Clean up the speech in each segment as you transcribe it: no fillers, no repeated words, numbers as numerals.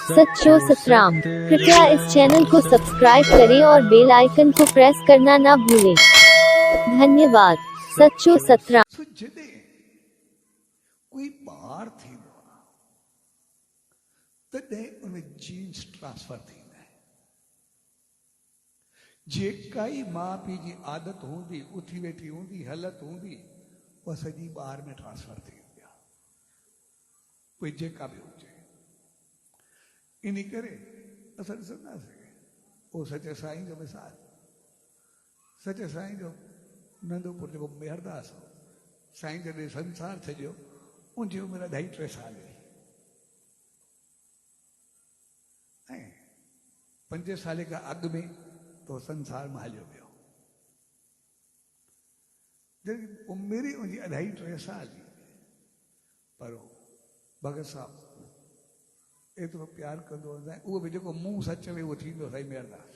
सच्चो सतराम। कृपया इस चैनल को सब्सक्राइब करें और बेल आइकन को प्रेस करना ना भूलें। धन्यवाद। सच्चो सतराम। जॾहिं कोई ॿार थींदो आहे तॾहिं उन जीन्स ट्रांसफर थींदा आहिनि। जेका ई माउ पीउ जी आदत हूंदी, उथी वेठी हूंदी, हलत हूंदी, उहा सॼी ॿार में ट्रांसफर थी वेंदी आहे, कोई जेका बि हुजे। इन करे असां ॾिसंदासीं उहो सचे साईं जो मिसाल, सचे साईं जो नंदपुर जेको मेहरदास हो, साईं जॾहिं संसार छॾियो उनजी उमिरि 2.5-3 साल हुई ऐं 5 साल खां अॻु में तो संसार में हलियो वियो। जॾहिं उमिरि उनजी 2.5-3 साल हुई, पर भगत साहब एतिरो प्यार कंदो हो, उहो बि जेको मुंहुं सच चवे उहो थींदो। साईं मेहरदास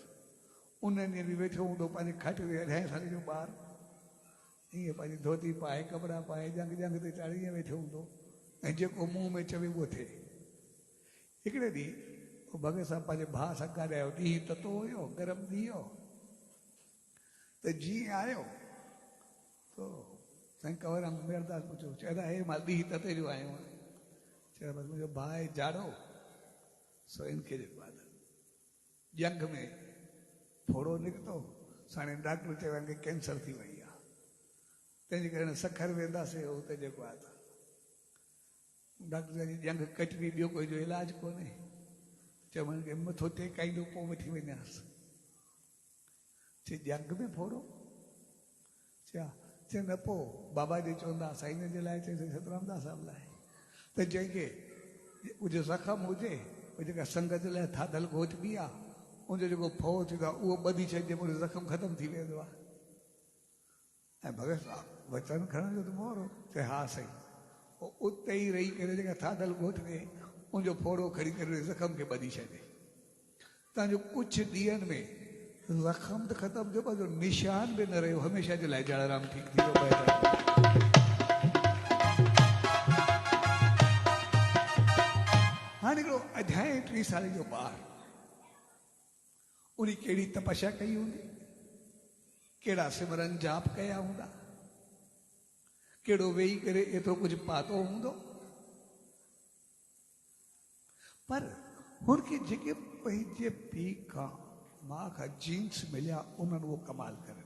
उन ॾींहुं बि वेठो हूंदो पंहिंजे खट ते, 2.5 साल जो ॿार ईअं पंहिंजी धोती पाए, कपिड़ा पाए, जंग जंग ते चाढ़ी ईअं वेठो हूंदो ऐं जेको मुंहुं में चवे उहो थिए। हिकिड़े ॾींहुं भगत साहब पंहिंजे भाउ सां ॻाल्हायो, ॾींहुं ततो हुयो, गरम ॾींहुं हो, त जीअं आयो तो साईं कंवरराम मेहरदास पुछियो, चवंदा हे मां ॾींहुं तते जो आयो आहियां। चयो बसि मुंहिंजो भाउ आहे जाड़ो, सो इनखे जेको आहे जंग में फोड़ो निकितो, साणे डॉक्टर चयो कि कैंसर थी वई आहे, तंहिंजे करे सखर वेंदासीं हुते जेको आहे डॉक्टर जी जंग कटवी, ॿियो कोई जो इलाज कोन्हे। चवनि कि मथो टेकाईंदो पोइ वठी वञासि। चई जंग में फोड़ो? चए न पोइ बाबा जी चवंदा साईं जे लाइ, चई सतराम दास साहिब लाइ, त जंहिंखे उहो ज़ख़म हुजे, जेका संगत लाइ थाधल घोट बि आहे, उनजो जेको फो थींदो आहे उहो ॿधी छॾिजे, मुंहिंजो ज़ख़म ख़तमु थी वेंदो आहे। ऐं भगत साहब वचन खणण जो त मोरो, चए हा साईं। पोइ उते ई रही करे जेका थाधल घोट में उनजो फोड़ो खणी करे ज़ख़म खे ॿधी छॾे। तव्हांजो कुझु ॾींहंनि में ज़ख़म त ख़तमु थियो, पर जो निशान बि न रहियो, हमेशह जे लाइ जलाराम ठीकु थी वियो। हाणे हिकिड़ो 2.5-3 साल जो ॿार, उन कहिड़ी तपस्या कई हूंदी, कहिड़ा सिमरन जाप कया हूंदा, कहिड़ो वेही करे एतिरो कुझु पातो हूंदो। पर हुनखे जेके पंहिंजे पीउ खां माउ खां जीन्स मिलिया, उन्हनि उहो कमाल करे